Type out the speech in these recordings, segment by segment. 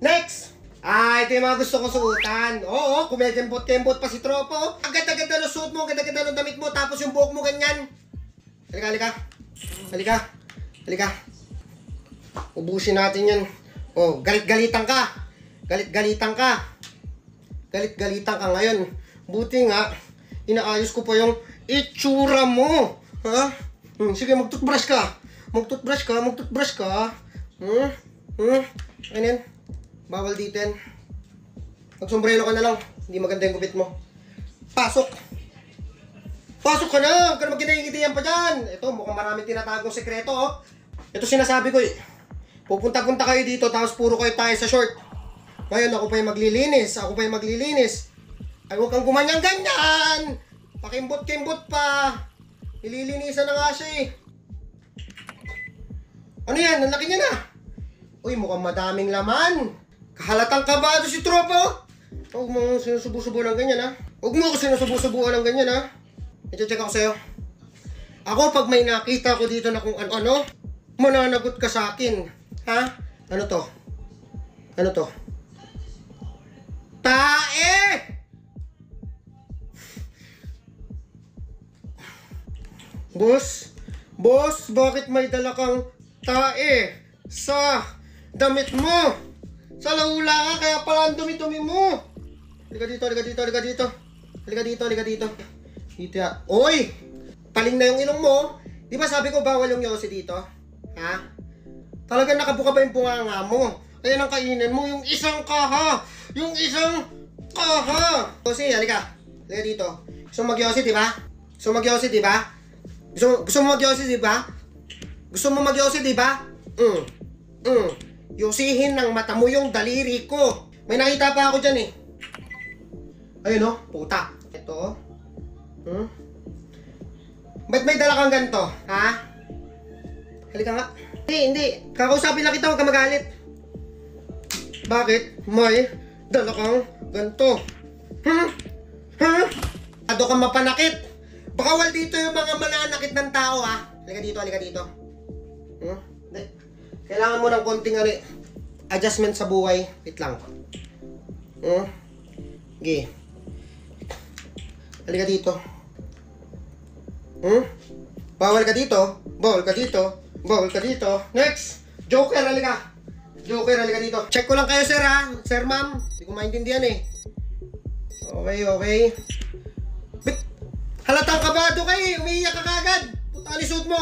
Next! Ito yung mga gusto kong suotan. Oo, kumekembot-kembot pa si tropo. Ang ganda-ganda ng suot mo, ang ganda-ganda ng damit mo, tapos yung buhok mo ganyan. Halika, halika. Halika. Halika. Ubusin natin yan. Oh, galit-galitan ka. Galit-galitan ka. Galit-galitan ka ngayon. Buti nga, inaayos ko pa yung itsura mo. Ha? Sige, mag-toothbrush ka. Mag-toothbrush ka, mag-toothbrush ka. Ano yan? Bawal dito yan. Mag-sombrero ka na lang. Hindi maganda yung gupit mo. Pasok! Pasok ka na! Huwag ka na magkinahingitihan pa dyan. Ito, mukhang maraming tinatagong sekreto, oh. Ito sinasabi ko, eh. Pupunta-punta kayo dito, tapos puro kayo tayo sa short. Ngayon, ako pa yung maglilinis. Ako pa yung maglilinis. Ay, huwag kang gumanyan-ganyan! Pakimbot-kimbot pa. Nililinisan na nga siya, eh. Ano yan? Ang laki niya na. Uy, mukhang madaming laman. Kahalatang kabado si tropa. Huwag mo sinusubo-subo ng ganyan, ha? Huwag mo ako sinusubo-subuan ng ganyan, ha? I-check ako sa'yo. Ako, pag may nakita ko dito na kung ano-ano, mananagot ka sa akin. Ha? Ano to? Ano to? Tae! Boss? Boss, bakit may dala kang tae sa damit mo? Sa lahula ka, kaya pala ang dumi-dumi mo. Halika dito, halika dito, halika dito. Halika dito, halika dito. Dito ya. Oy! Paling na yung ilong mo. Di ba sabi ko bawal yung yosi dito? Ha? Talagang nakabuka ba yung bunganga mo? Kaya nang kainin mo yung isang kaha. Yung isang kaha. Yosi, halika. Halika dito. Gusto mo mag-yosi, di ba? Gusto mo mag-yosi, di ba? Gusto mo mag-yosi, di ba? Gusto mo mag-yosi, di ba? Yosihin ng mata mo yung daliri ko. May nakita pa ako dyan, eh. Ayun, oh. Puta. Ito. Ba't may dala kang ganito? Ha? Halika nga. Hindi. Kakausapin lang kita, huwag ka magalit. Bakit? May dala kang ganito. Ado kang mapanakit. Bawal dito yung mga mananakit ng tao, ha? Halika dito, halika dito. Kailangan mo ng konting adjustment sa buhay. Wait lang. Okay. Halika dito. Bawal ka dito. Bawal ka dito. Bawal ka dito. Next! Joker, halika. Joker, halika dito. Check ko lang kayo, sir, ha? Sir, ma'am. Hindi ko maintindihan, eh. Okay, okay. Halatang kabado ka, eh. Umiiyak ka kagad. Puta, alisod mo.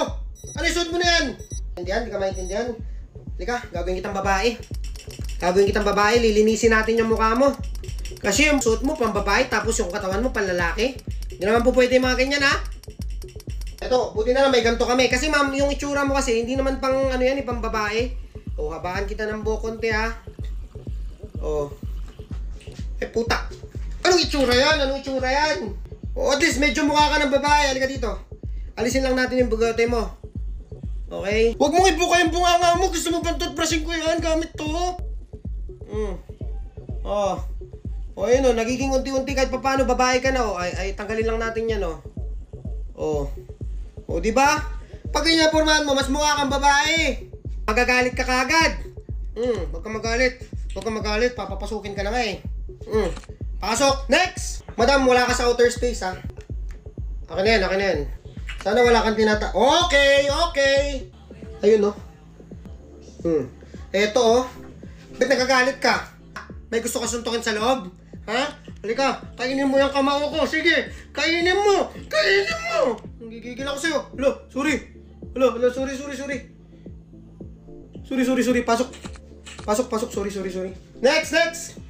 Alisod mo na yan. Hindi ka maintindihan. Halika, gagawin kitang babae. Gagawin kitang babae, lilinisin natin yung mukha mo. Kasi yung suot mo pang babae, tapos yung katawan mo pang lalaki. Hindi naman po pwede yung mga ganyan, ha? Ito, buti na lang may ganito kami. Kasi ma'am, yung itsura mo kasi, hindi naman pang ano yan, pang babae. O, habaan kita ng buhok konti, ha? O. Puta. Anong itsura yan? Anong itsura yan? O, at least medyo mukha ka ng babae. Halika dito. Alisin lang natin yung bugote mo. Okay? Huwag mong ibuka yung bunganga mo. Gusto mo bang toothbrushing ko yan? Gamit to. O, yun o. Nagiging unti-unti kahit pa paano babae ka na o. Ay, tanggalin lang natin yan o. O, diba? Pag ganyan pormahan mo, mas mukha kang babae. Magagalit ka kagad. Huwag kang magalit. Huwag kang magalit. Papapasukin ka na nga eh. Pasok! Next! Madam, wala ka sa outer space, ha? Akin na yan, akin na yan. Sana wala kang Okay, okay. Ayun, oh. Eto, oh. Ba't nagagalit ka? May gusto ka suntukin sa loob? Ha? Halika, kainin mo yung kamao ko. Sige, kainin mo. Kainin mo. Nagigigil ako sa'yo. Hello, sorry. Hello, sorry. Sorry. Pasok. Sorry. Next.